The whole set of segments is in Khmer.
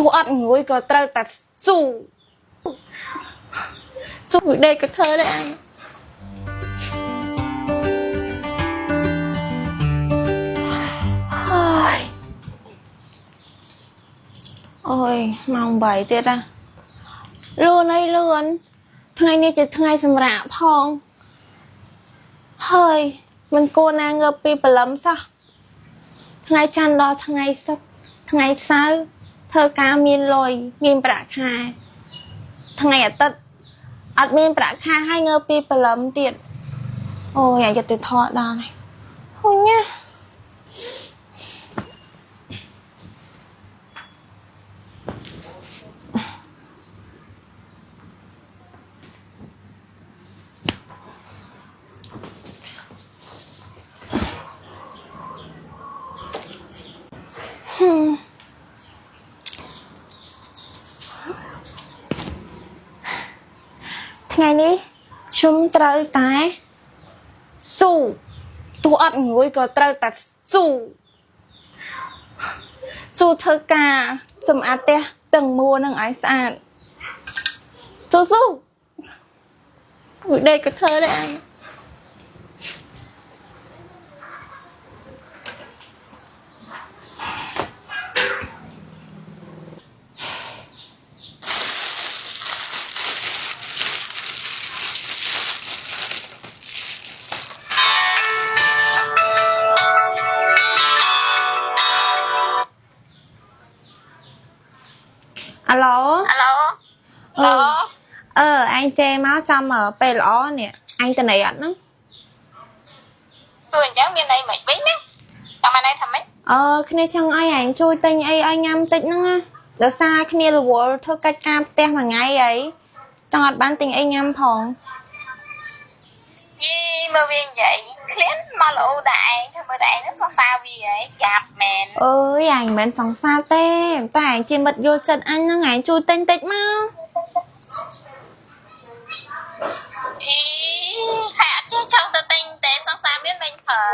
tua ăn ngồi có trâu tạt su su đây có thơ đấy anh ôi mong bảy tiết à luôn ấy luônថ្ងៃនេះជាថ្ងៃសម្រាប់ផងហើយមិនគួរណាងើបពីព្រលឹមសោះថ្ងៃច័ន្ទដល់ថ្ងៃសុក្រថ្ងៃសៅរ៍ធ្វើការមានលុយមានប្រាក់ខែថ្ងៃអាទិត្យអត់មានប្រាក់ខែហើយងើបពីព្រលឹមទៀតអូយអាយុតិធម៌ដល់ហើយអូញ៉ាថ្ងៃនេះខ្ញុំត្រូវតែស៊ូទោះអត់ងួយក៏ត្រូវតែស៊ូធ្វើការសម្អាតផ្ទះទាំងមួលនឹងឲ្យស្អាតស៊ូដេកក៏ធ្វើដែរអញអាឡូអញចេមកចាំពេលល្អនេះអញទៅណីអត់ហ្នឹងទោះអញ្ចឹងមានអីមិនវិញណាចាំមកណៃថាម៉េចគ្នាចង់ឲ្យអញជួយទិញអីឲ្យញ៉ាំតិចហ្នឹងណាដោយសារគ្នារវល់ធ្វើកិច្ចការផ្ទះមួយថ្ងៃអីចង់អត់បានទិញអីញ៉ាំផងយីមើលវានិយាយឃ្លានមកលោតែឯងធ្វើមើលតែឯងហ្នឹងសង្សារវាហីយ៉ាប់មែនអើយអញមិនសង្សារទេតែអញជាមិត្តយល់ចិត្តអញហ្នឹងអញជួយទិញតិចមកអីខែអត់ចេះចង់ទៅទិញទេសង្សារមានមិនប្រើ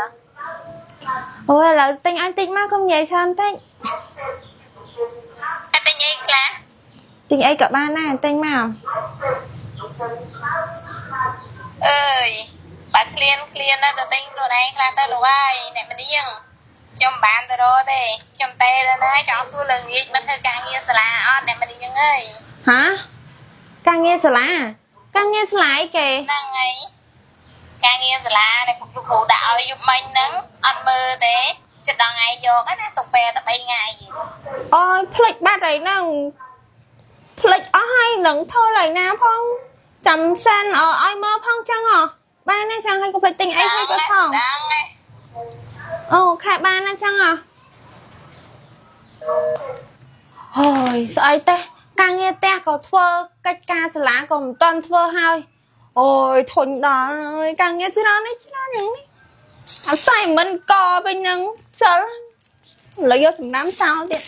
អូយឥឡូវទិញអញតិចមកកុំនិយាយច្រើនតិចតែទិញអីខ្លះទិញអីក៏បានដែរទិញមកអើយបើឃ្លានណាទៅទិញខ្លួនឯងខ្លះទៅលោកហើយអ្នកម្នាងខ្ញុំមិនបានទៅរកទេខ្ញុំតែណាចង់សួរលើងាកមកធ្វើការងារសាលាអត់អ្នកម្នាងអើយហាការងារសាលាអីគេហ្នឹងហើយការងារសាលាដែលលោកគ្រូដាក់ឲ្យយប់មិញហ្នឹងអត់មើលទេចិត្តដល់ថ្ងៃយកណាទុកពេលតែ3ថ្ងៃអូយភ្លេចបាត់ហើយហ្នឹងភ្លេចអស់ហើយនឹងថយហើយណាផងចាំសិនឲ្យមើលផងចឹងបានណាចឹងឲ្យកុំភ្លេចទិញអីឲ្យទៅផងអូខែបានណាចឹងហើយស្អីទេការងារផ្ទះក៏ធ្វើកិច្ចការសាលាក៏មិនតាន់ធ្វើហើយអូយធុញដល់អើយការងារច្រើនយ៉ាងនេះអត់ស្អីមិនកវិញហ្នឹងសិលឥឡូវយកសម្រាមចោលទៀត